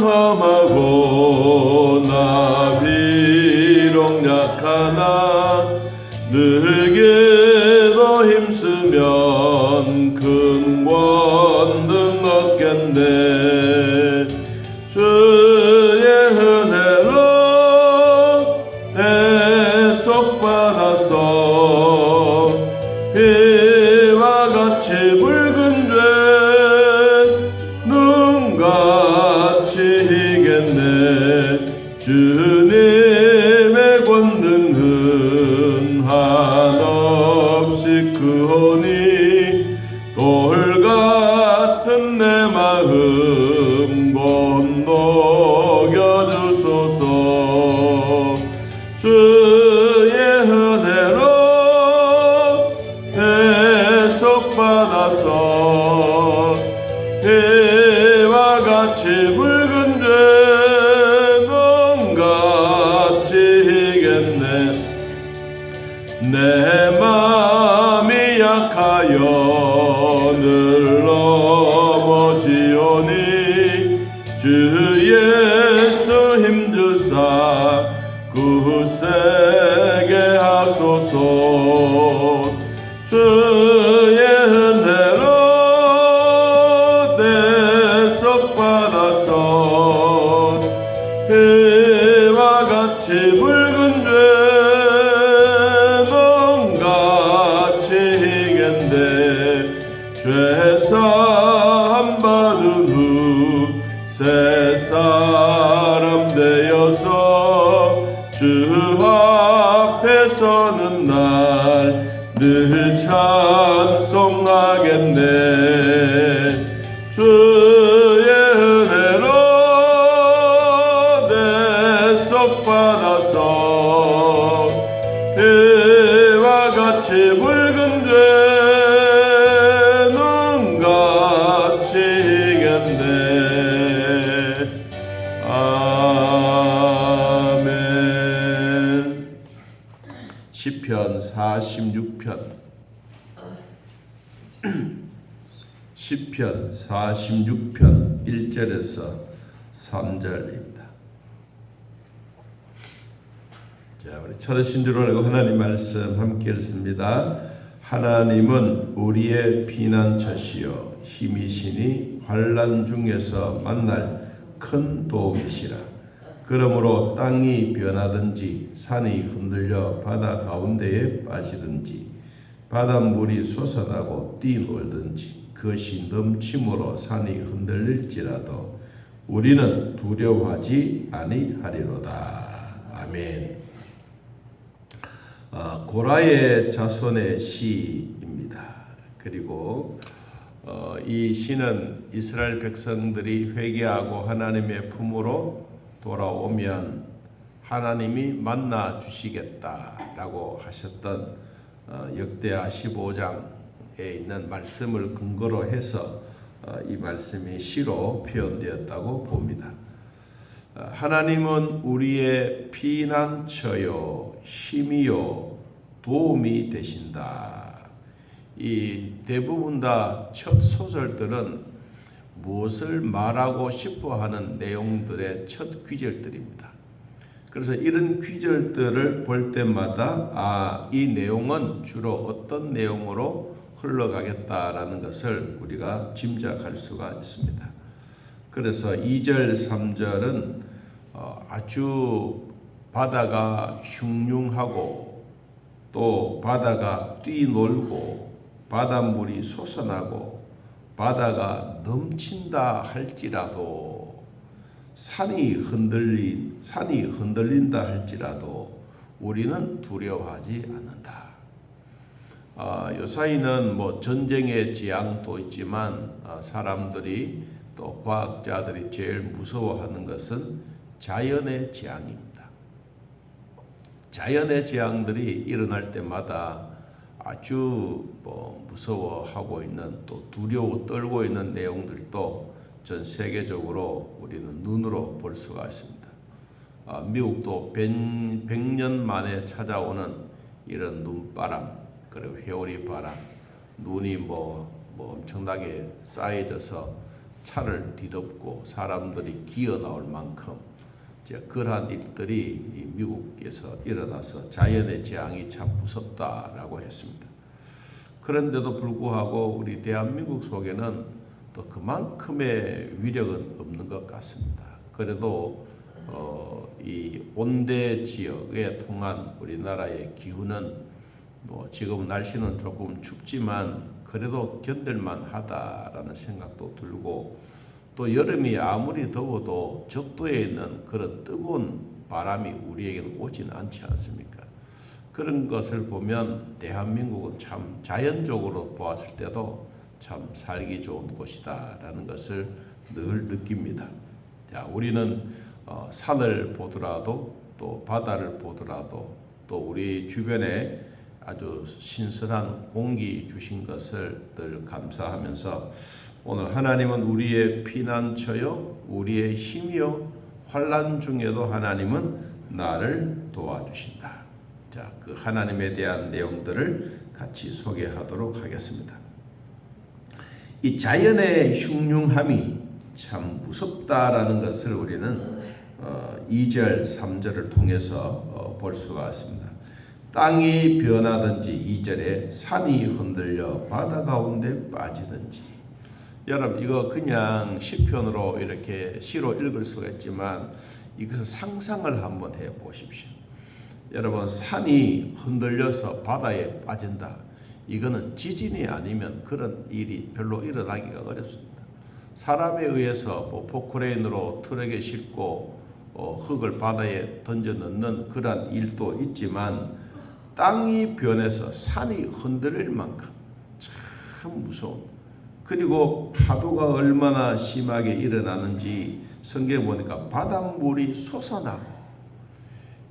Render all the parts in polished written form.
험하고 나 비록 약하나 늘게도 힘쓰면 큰 권능 얻겠네. 주의 은혜로 대속받아서 비와 같이 붉은 죄 눈같이 희겠네. 주님의 권능은 한없이 크오니 돌같은 내 마음 못 녹여주소서. 주의 은혜로 대속받아서 해와 같이 붉은 죄 눈같이 희겠네. 내 맘이 약하여 늘 넘어지오니 주 예수 힘주사 굳세게 하소서. 주의 은혜로 대속받아서 해와 같이 붉은 죄 눈같이 희겠네. 죄사함 받은 후 새 사람 되어서 주 앞에 서는 날 늘 찬송하겠네. 주의 은혜로 대속받아서 해와 같이 붉은 죄 눈같이 희겠네. 아멘. 시편 46편 시편 46편 1절에서 3절입니다. 자, 우리 찾으신 줄 알고 하나님 말씀 함께 읽습니다. 하나님은 우리의 피난처시요 힘이시니 환난 중에서 만날 큰 도움이시라. 그러므로 땅이 변하든지 산이 흔들려 바다 가운데에 빠지든지 바닷물이 솟아나고 뛰놀든지 그것이 넘침으로 산이 흔들릴지라도 우리는 두려워하지 아니하리로다. 아멘. 고라의 자손의 시입니다. 그리고 이 시는 이스라엘 백성들이 회개하고 하나님의 품으로 돌아오면 하나님이 만나 주시겠다라고 하셨던 역대하 15장에 있는 말씀을 근거로 해서 이 말씀이 시로 표현되었다고 봅니다. 하나님은 우리의 피난처요 힘이요 도움이 되신다. 이 대부분 다 첫 소절들은 무엇을 말하고 싶어 하는 내용들의 첫 귀절들입니다. 그래서 이런 귀절들을 볼 때마다 이 내용은 주로 어떤 내용으로 흘러가겠다라는 것을 우리가 짐작할 수가 있습니다. 그래서 2절, 3절은 아주 바다가 흉흉하고 또 바다가 뛰놀고 바닷물이 솟아나고 바다가 넘친다 할지라도 산이 흔들린다 할지라도 우리는 두려워하지 않는다. 요사이는 전쟁의 재앙도 있지만 사람들이 또 과학자들이 제일 무서워하는 것은 자연의 재앙입니다. 자연의 재앙들이 일어날 때마다 아주 무서워하고 있는 또 두려워 떨고 있는 내용들도 전 세계적으로 우리는 눈으로 볼 수가 있습니다. 미국도 100년 만에 찾아오는 이런 눈바람, 그리고 회오리 바람, 눈이 엄청나게 쌓여져서 차를 뒤덮고 사람들이 기어 나올 만큼 그러한 일들이 미국에서 일어나서 자연의 재앙이 참 무섭다라고 했습니다. 그런데도 불구하고 우리 대한민국 속에는 또 그만큼의 위력은 없는 것 같습니다. 그래도 이 온대 지역에 통한 우리나라의 기후는 지금 날씨는 조금 춥지만 그래도 견딜만 하다라는 생각도 들고, 또 여름이 아무리 더워도 적도에 있는 그런 뜨거운 바람이 우리에게는 오지는 않지 않습니까? 그런 것을 보면 대한민국은 참 자연적으로 보았을 때도 참 살기 좋은 곳이다라는 것을 늘 느낍니다. 자, 우리는 산을 보더라도 또 바다를 보더라도 또 우리 주변에 아주 신선한 공기 주신 것을 늘 감사하면서, 오늘 하나님은 우리의 피난처요 우리의 힘이요 환난 중에도 하나님은 나를 도와주신다. 자, 그 하나님에 대한 내용들을 같이 소개하도록 하겠습니다. 이 자연의 흉흉함이 참 무섭다라는 것을 우리는 2절, 3절을 통해서 볼 수가 있습니다. 땅이 변하든지 2절에 산이 흔들려 바다 가운데 빠지든지. 여러분, 이거 그냥 시편으로 이렇게 시로 읽을 수가 있지만 이것을 상상을 한번 해 보십시오. 여러분, 산이 흔들려서 바다에 빠진다. 이거는 지진이 아니면 그런 일이 별로 일어나기가 어렵습니다. 사람에 의해서 포크레인으로 트럭에 싣고 흙을 바다에 던져 넣는 그런 일도 있지만, 땅이 변해서 산이 흔들릴 만큼 참 무서운, 그리고 파도가 얼마나 심하게 일어나는지 성경에 보니까 바닷물이 솟아나고,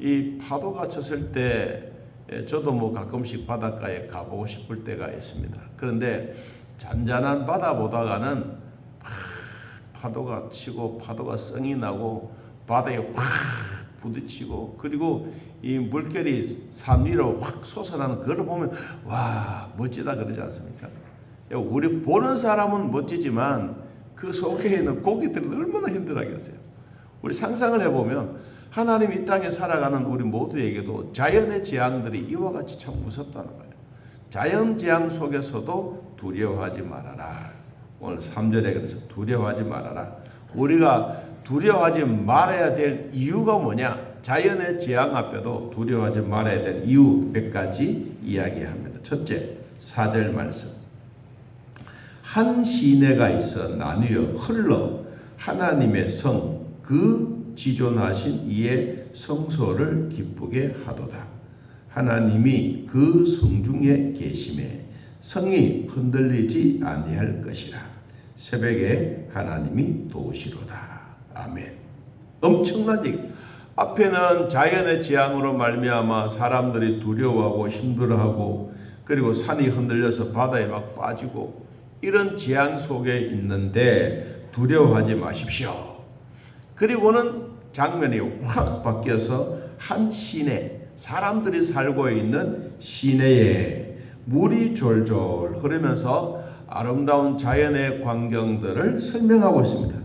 이 파도가 쳤을 때 저도 가끔씩 바닷가에 가보고 싶을 때가 있습니다. 그런데 잔잔한 바다 보다가는 파도가 치고 파도가 성이 나고 바다에 확 부딪히고, 그리고 이 물결이 산 위로 확 솟아나는 그걸 보면 와, 멋지다 그러지 않습니까? 우리 보는 사람은 멋지지만 그 속에 있는 고기들은 얼마나 힘들어하겠어요. 우리 상상을 해보면 하나님 이 땅에 살아가는 우리 모두에게도 자연의 재앙들이 이와 같이 참 무섭다는 거예요. 자연 재앙 속에서도 두려워하지 말아라. 오늘 3절에 그래서 두려워하지 말아라. 우리가 두려워하지 말아야 될 이유가 뭐냐? 자연의 재앙 앞에도 두려워하지 말아야 될 이유 몇 가지 이야기합니다. 첫째, 4절 말씀. 한 시내가 있어 나뉘어 흘러 하나님의 성, 그 지존하신 이의 성소를 기쁘게 하도다. 하나님이 그 성중에 계심에 성이 흔들리지 아니할 것이라. 새벽에 하나님이 도우시로다. 아멘. 엄청난 얘기. 앞에는 자연의 재앙으로 말미암아 사람들이 두려워하고 힘들어하고, 그리고 산이 흔들려서 바다에 막 빠지고, 이런 재앙 속에 있는데 두려워하지 마십시오. 그리고는 장면이 확 바뀌어서 한 시내, 사람들이 살고 있는 시내에 물이 졸졸 흐르면서 아름다운 자연의 광경들을 설명하고 있습니다.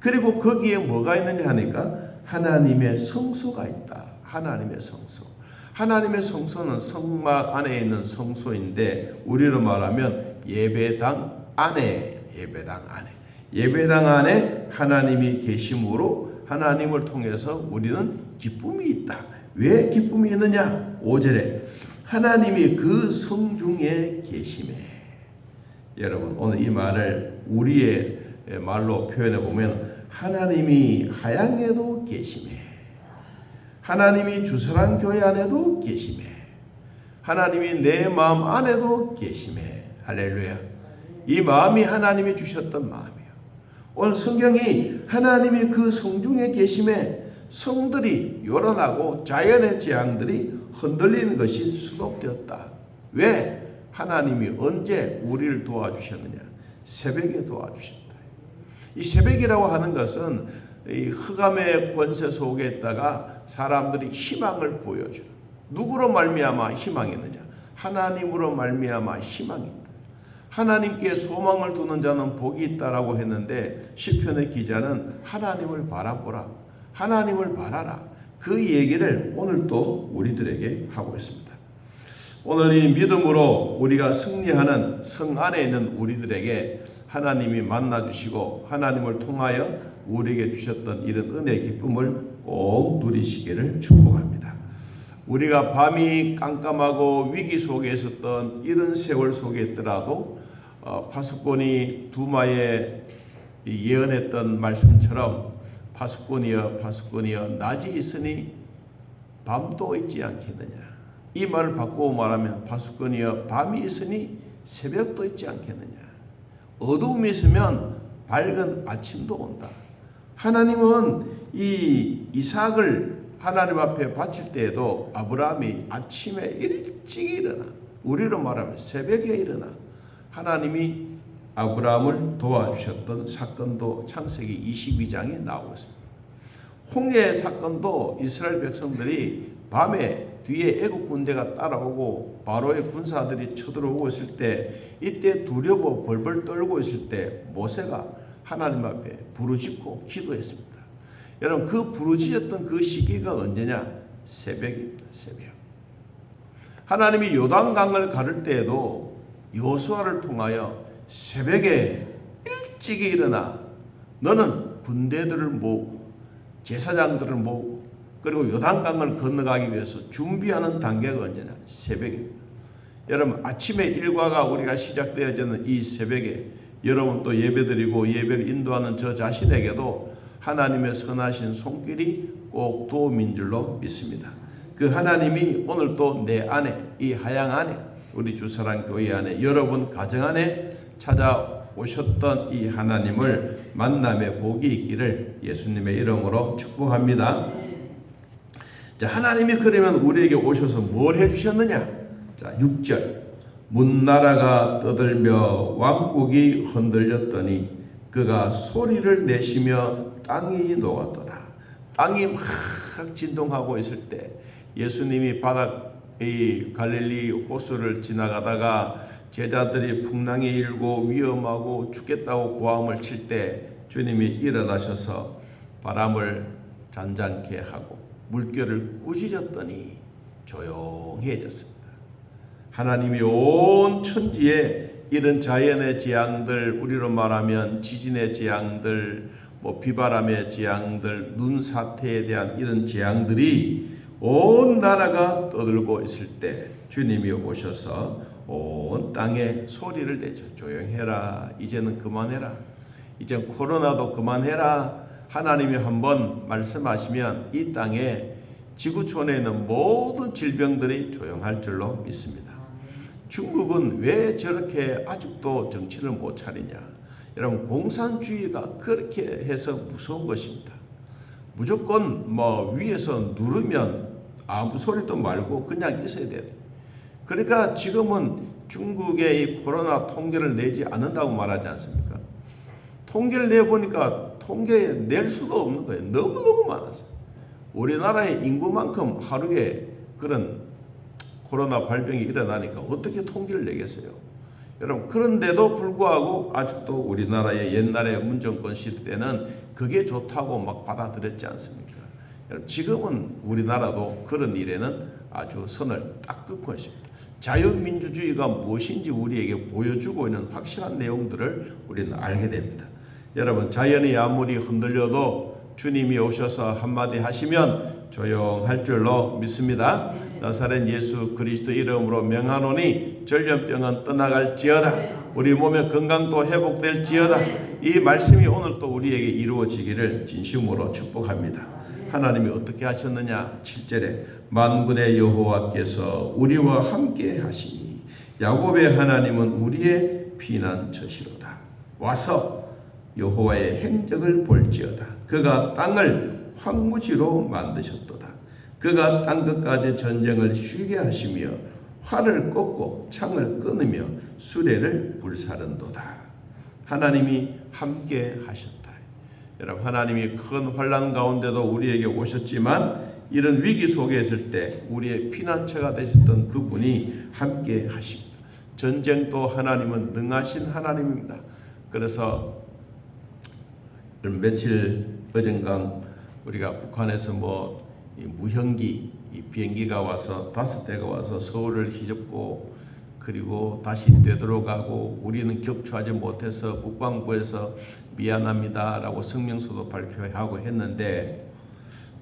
그리고 거기에 뭐가 있느냐 하니까 하나님의 성소가 있다. 하나님의 성소. 하나님의 성소는 성막 안에 있는 성소인데, 우리로 말하면 예배당 안에, 예배당 안에 하나님이 계심으로 하나님을 통해서 우리는 기쁨이 있다. 왜 기쁨이 있느냐? 5절에 하나님이 그 성중에 계심에. 여러분, 오늘 이 말을 우리의 말로 표현해 보면 하나님이 하양에도 계심에, 하나님이 주사랑 교회 안에도 계심에, 하나님이 내 마음 안에도 계심에. 할렐루야. 이 마음이 하나님이 주셨던 마음이에요. 오늘 성경이 하나님이 그 성중에 계심에 성들이 요란하고 자연의 재앙들이 흔들리는 것이 수록되었다. 왜? 하나님이 언제 우리를 도와주셨느냐? 새벽에 도와주셨다. 이 새벽이라고 하는 것은 이 흑암의 권세 속에 있다가 사람들이 희망을 보여주는, 누구로 말미암아 희망이 있느냐? 하나님으로 말미암아 희망이 있다. 하나님께 소망을 두는 자는 복이 있다라고 했는데 시편의 기자는 하나님을 바라보라, 하나님을 바라라, 그 얘기를 오늘 또 우리들에게 하고 있습니다. 오늘 이 믿음으로 우리가 승리하는 성 안에 있는 우리들에게 하나님이 만나주시고 하나님을 통하여 우리에게 주셨던 이런 은혜의 기쁨을 꼭 누리시기를 축복합니다. 우리가 밤이 깜깜하고 위기 속에 있었던 이런 세월 속에 있더라도 파수꾼이 두마에 예언했던 말씀처럼 파수꾼이여 파수꾼이여 낮이 있으니 밤도 있지 않겠느냐. 이 말을 바꾸어 말하면 파수꾼이여 밤이 있으니 새벽도 있지 않겠느냐. 어두움이 있으면 밝은 아침도 온다. 하나님은 이 이삭을 하나님 앞에 바칠 때에도 아브라함이 아침에 일찍 일어나, 우리로 말하면 새벽에 일어나 하나님이 아브라함을 도와주셨던 사건도 창세기 22장에 나오고 있습니다. 홍해 사건도 이스라엘 백성들이 밤에 뒤에 애국 군대가 따라오고 바로의 군사들이 쳐들어오고 있을 때, 이때 두려워 벌벌 떨고 있을 때 모세가 하나님 앞에 부르짖고 기도했습니다. 여러분, 그 부르짖었던 그 시기가 언제냐? 새벽입니다. 새벽. 하나님이 요단강을 가를 때에도 여호수아를 통하여 새벽에 일찍 일어나 너는 군대들을 모으고 제사장들을 모으고 그리고 요단강을 건너가기 위해서 준비하는 단계가 언제냐? 새벽입니다. 여러분, 아침에 일과가 우리가 시작되어지는 이 새벽에 여러분 또 예배드리고 예배를 인도하는 저 자신에게도 하나님의 선하신 손길이 꼭 도움인 줄로 믿습니다. 그 하나님이 오늘 또 내 안에, 이 하양 안에, 우리 주사랑교회 안에, 여러분 가정 안에 찾아오셨던 이 하나님을 만남의 복이 있기를 예수님의 이름으로 축복합니다. 자, 하나님이 그러면 우리에게 오셔서 뭘 해주셨느냐? 자, 6절. 문나라가 떠들며 왕국이 흔들렸더니 그가 소리를 내시며 땅이 녹았도다. 땅이 막 진동하고 있을 때 예수님이 이 갈릴리 호수를 지나가다가 제자들이 풍랑이 일고 위험하고 죽겠다고 고함을 칠 때 주님이 일어나셔서 바람을 잔잔케 하고 물결을 꾸짖었더니 조용해졌습니다. 하나님이 온 천지에 이런 자연의 재앙들, 우리로 말하면 지진의 재앙들, 비바람의 재앙들, 눈사태에 대한 이런 재앙들이 온 나라가 떠들고 있을 때 주님이 오셔서 온 땅에 소리를 내죠. 조용해라. 이제는 그만해라. 이제 코로나도 그만해라. 하나님이 한번 말씀하시면 이 땅에 지구촌에 있는 모든 질병들이 조용할 줄로 믿습니다. 중국은 왜 저렇게 아직도 정치를 못 차리냐? 여러분, 공산주의가 그렇게 해서 무서운 것입니다. 무조건 위에서 누르면 아무 소리도 말고 그냥 있어야 돼요. 그러니까 지금은 중국의 이 코로나 통계를 내지 않는다고 말하지 않습니까? 통계를 내보니까 통계 낼 수가 없는 거예요. 너무너무 많았어요. 우리나라의 인구만큼 하루에 그런 코로나 발병이 일어나니까 어떻게 통계를 내겠어요? 여러분, 그런데도 불구하고 아직도 우리나라의 옛날에 문정권 시대 때는 그게 좋다고 막 받아들였지 않습니까? 여러분, 지금은 우리나라도 그런 일에는 아주 선을 딱 긋고 있습니다. 자유민주주의가 무엇인지 우리에게 보여주고 있는 확실한 내용들을 우리는 알게 됩니다. 여러분, 자연이 아무리 흔들려도 주님이 오셔서 한마디 하시면 조용할 줄로 믿습니다. 나사렛 예수 그리스도 이름으로 명하노니 전염병은 떠나갈지어다. 우리 몸의 건강도 회복될지어다. 이 말씀이 오늘 또 우리에게 이루어지기를 진심으로 축복합니다. 하나님이 어떻게 하셨느냐? 7절에 만군의 여호와께서 우리와 함께 하시니 야곱의 하나님은 우리의 피난처시로다. 와서 여호와의 행적을 볼지어다. 그가 땅을 황무지로 만드셨도다. 그가 땅끝까지 전쟁을 쉬게 하시며 활을 꺾고 창을 끊으며 수레를 불사른도다. 하나님이 함께 하셨다. 여러분, 하나님이 큰 환난 가운데도 우리에게 오셨지만 이런 위기 속에 있을 때 우리의 피난처가 되셨던 그분이 함께 하십니다. 전쟁도 하나님은 능하신 하나님입니다. 그래서 며칠 어젠가 우리가 북한에서 무형기 비행기가 와서 5대가 와서 서울을 휘젓고 그리고 다시 되돌아가고 우리는 격추하지 못해서 국방부에서 미안합니다라고 성명서도 발표하고 했는데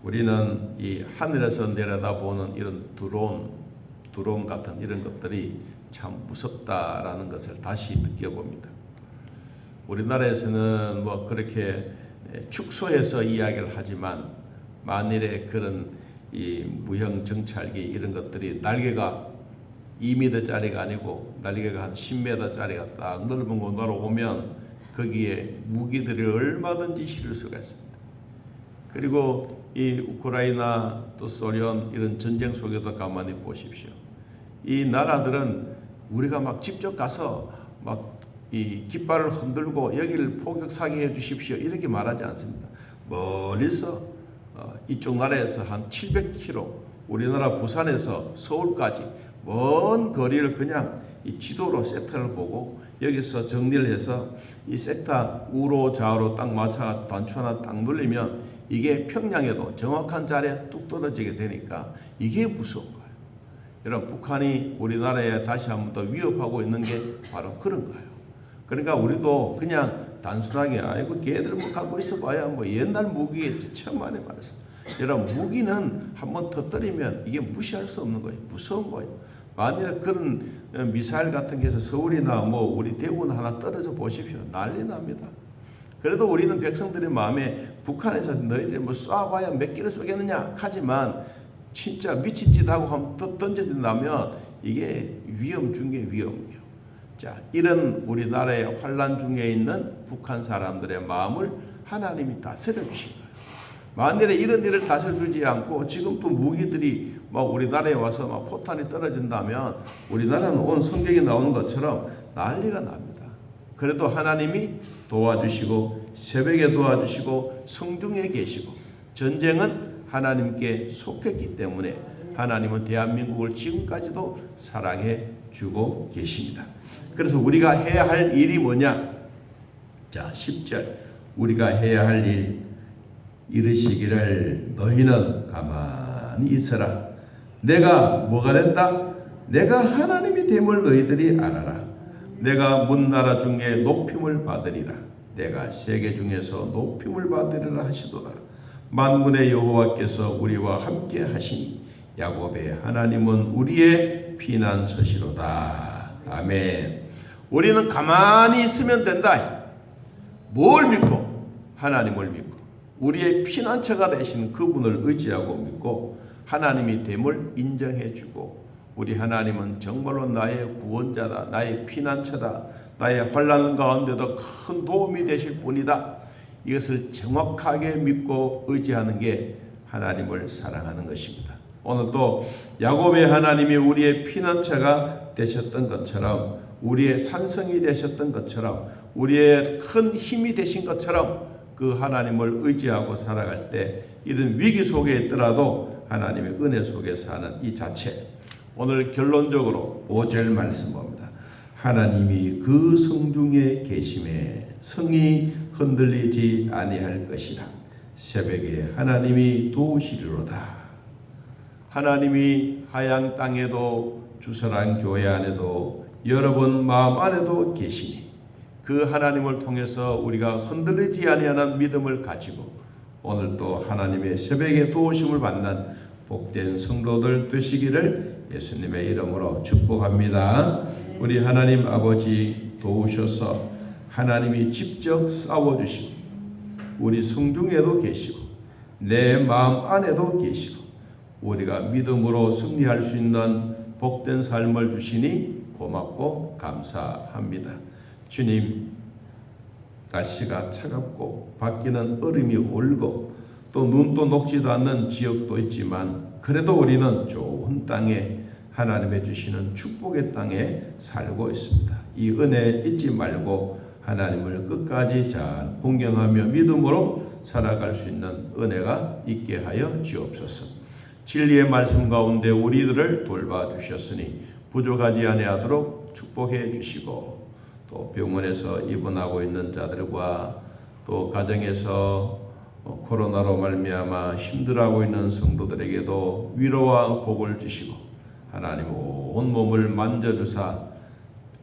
우리는 이 하늘에서 내려다보는 이런 드론 같은 이런 것들이 참 무섭다라는 것을 다시 느껴봅니다. 우리나라에서는 그렇게 축소해서 이야기를 하지만 만일에 그런 이 무형 정찰기 이런 것들이 날개가 2m짜리가 아니고 날개가 한 10m짜리가 딱 넓은 거 날아오면 거기에 무기들이 얼마든지 실을 수가 있습니다. 그리고 이 우크라이나 또 소련 이런 전쟁 속에도 가만히 보십시오. 이 나라들은 우리가 막 직접 가서 막 이 깃발을 흔들고 여기를 포격 사격해 주십시오 이렇게 말하지 않습니다. 멀리서 이쪽 나라에서 한 700km 우리나라 부산에서 서울까지 먼 거리를 그냥 이 지도로 섹터를 보고 여기서 정리를 해서 이 섹터 우로 좌우로 딱 맞춰 단추 하나 딱 눌리면 이게 평양에도 정확한 자리에 뚝 떨어지게 되니까 이게 무서운 거예요. 여러분 북한이 우리나라에 다시 한 번 더 위협하고 있는 게 바로 그런 거예요. 그러니까 우리도 그냥 단순하게 아이고 걔들 갖고 있어봐야 옛날 무기겠지 천만에 말해서 여러분 무기는 한번 터뜨리면 이게 무시할 수 없는 거예요. 무서운 거예요. 만일에 그런 미사일 같은 게 해서 서울이나 우리 대구나 하나 떨어져 보십시오. 난리 납니다. 그래도 우리는 백성들의 마음에 북한에서 너희들이 쏴봐야 몇 개를 쏘겠느냐 하지만 진짜 미친 짓 하고 한번 던져진다면 이게 위험 중에 위험이에요. 자, 이런 우리나라의 환란 중에 있는 북한 사람들의 마음을 하나님이 다스려 주신 거예요. 만일에 이런 일을 다스려 주지 않고 지금 또 무기들이 우리나라에 와서 포탄이 떨어진다면 우리나라는 오늘 성경에 나오는 것처럼 난리가 납니다. 그래도 하나님이 도와주시고 새벽에 도와주시고 성중에 계시고 전쟁은 하나님께 속했기 때문에 하나님은 대한민국을 지금까지도 사랑해 주고 계십니다. 그래서 우리가 해야 할 일이 뭐냐? 자, 10절 우리가 해야 할 일 이르시기를 너희는 가만히 있어라. 내가 뭐가 된다? 내가 하나님이 됨을 너희들이 알아라. 내가 문나라 중에 높임을 받으리라. 내가 세계 중에서 높임을 받으리라 하시도다. 만군의 여호와께서 우리와 함께 하시니 야곱의 하나님은 우리의 피난처시로다. 아멘. 우리는 가만히 있으면 된다. 뭘 믿고? 하나님을 믿고 우리의 피난처가 되신 그분을 의지하고 믿고 하나님이 됨을 인정해주고 우리 하나님은 정말로 나의 구원자다. 나의 피난처다. 나의 환난 가운데도 큰 도움이 되실 분이다. 이것을 정확하게 믿고 의지하는 게 하나님을 사랑하는 것입니다. 오늘도 야곱의 하나님이 우리의 피난처가 되셨던 것처럼 우리의 산성이 되셨던 것처럼 우리의 큰 힘이 되신 것처럼 그 하나님을 의지하고 살아갈 때 이런 위기 속에 있더라도 하나님의 은혜 속에 사는 이 자체 오늘 결론적으로 5절 말씀 봅니다. 하나님이 그 성중에 계심에 성이 흔들리지 아니할 것이라. 새벽에 하나님이 도우시리로다. 하나님이 하양 땅에도 주설한 교회 안에도 여러분 마음 안에도 계시니 그 하나님을 통해서 우리가 흔들리지 아니하는 믿음을 가지고 오늘도 하나님의 새벽에 도우심을 받는 복된 성도들 되시기를 예수님의 이름으로 축복합니다. 우리 하나님 아버지 도우셔서 하나님이 직접 싸워주시고 우리 성중에도 계시고 내 마음 안에도 계시고 우리가 믿음으로 승리할 수 있는 복된 삶을 주시니 고맙고 감사합니다. 주님, 날씨가 차갑고 밖에는 얼음이 얼고 또 눈도 녹지도 않는 지역도 있지만 그래도 우리는 좋은 땅에 하나님의 주시는 축복의 땅에 살고 있습니다. 이 은혜 잊지 말고 하나님을 끝까지 잘 공경하며 믿음으로 살아갈 수 있는 은혜가 있게 하여 주옵소서. 진리의 말씀 가운데 우리들을 돌봐주셨으니 부족하지 아니하도록 축복해 주시고 또 병원에서 입원하고 있는 자들과 또 가정에서 코로나로 말미암아 힘들어하고 있는 성도들에게도 위로와 복을 주시고 하나님 온 몸을 만져주사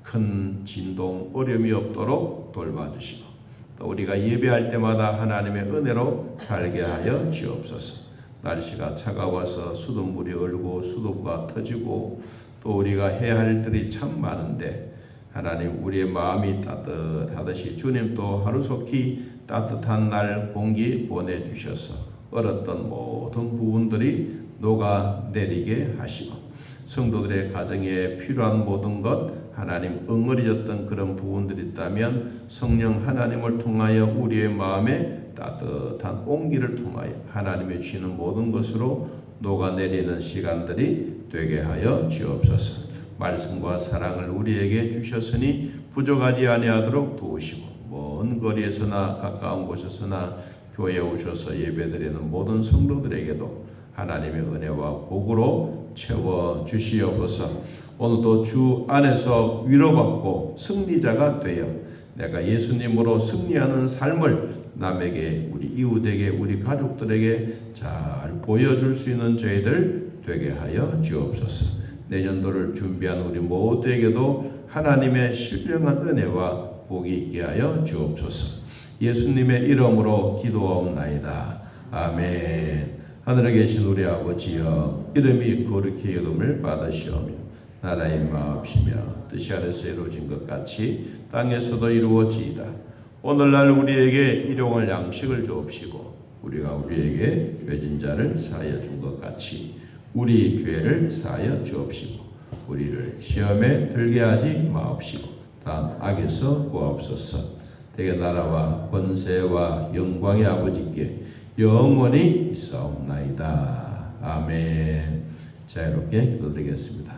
큰 진동 어려움이 없도록 돌봐주시고 또 우리가 예배할 때마다 하나님의 은혜로 살게 하여 주옵소서. 날씨가 차가워서 수돗물이 얼고 수도가 터지고 또 우리가 해야 할 일들이 참 많은데 하나님 우리의 마음이 따뜻하듯이 주님도 하루속히 따뜻한 날 공기 보내주셔서 얼었던 모든 부분들이 녹아내리게 하시고 성도들의 가정에 필요한 모든 것 하나님 엉거리졌던 그런 부분들이 있다면 성령 하나님을 통하여 우리의 마음에 따뜻한 온기를 통하여 하나님의 주시는 모든 것으로 녹아내리는 시간들이 되게 하여 주옵소서. 말씀과 사랑을 우리에게 주셨으니 부족하지 아니하도록 도우시고 먼 거리에서나 가까운 곳에서나 교회에 오셔서 예배드리는 모든 성도들에게도 하나님의 은혜와 복으로 채워 주시옵소서. 오늘도 주 안에서 위로받고 승리자가 되어 내가 예수님으로 승리하는 삶을 남에게 우리 이웃에게 우리 가족들에게 잘 보여줄 수 있는 저희들 되게 하여 주옵소서. 내년도를 준비한 우리 모두에게도 하나님의 신령한 은혜와 복이 있게 하여 주옵소서. 예수님의 이름으로 기도하옵나이다. 아멘. 하늘에 계신 우리 아버지여, 이름이 거룩히 여김을 받으시오며 나라의 임하옵시며 뜻이 하늘에서 이루어진 것 같이 땅에서도 이루어지이다. 오늘날 우리에게 일용할 양식을 주옵시고 우리가 우리에게 죄진 자를 사하여 준 것 같이 우리 죄를 사하여 주옵시고 우리를 시험에 들게 하지 마옵시고 다음 악에서 구하옵소서. 대개 나라와 권세와 영광의 아버지께 영원히 있사옵나이다. 아멘. 자유롭게 기도드리겠습니다.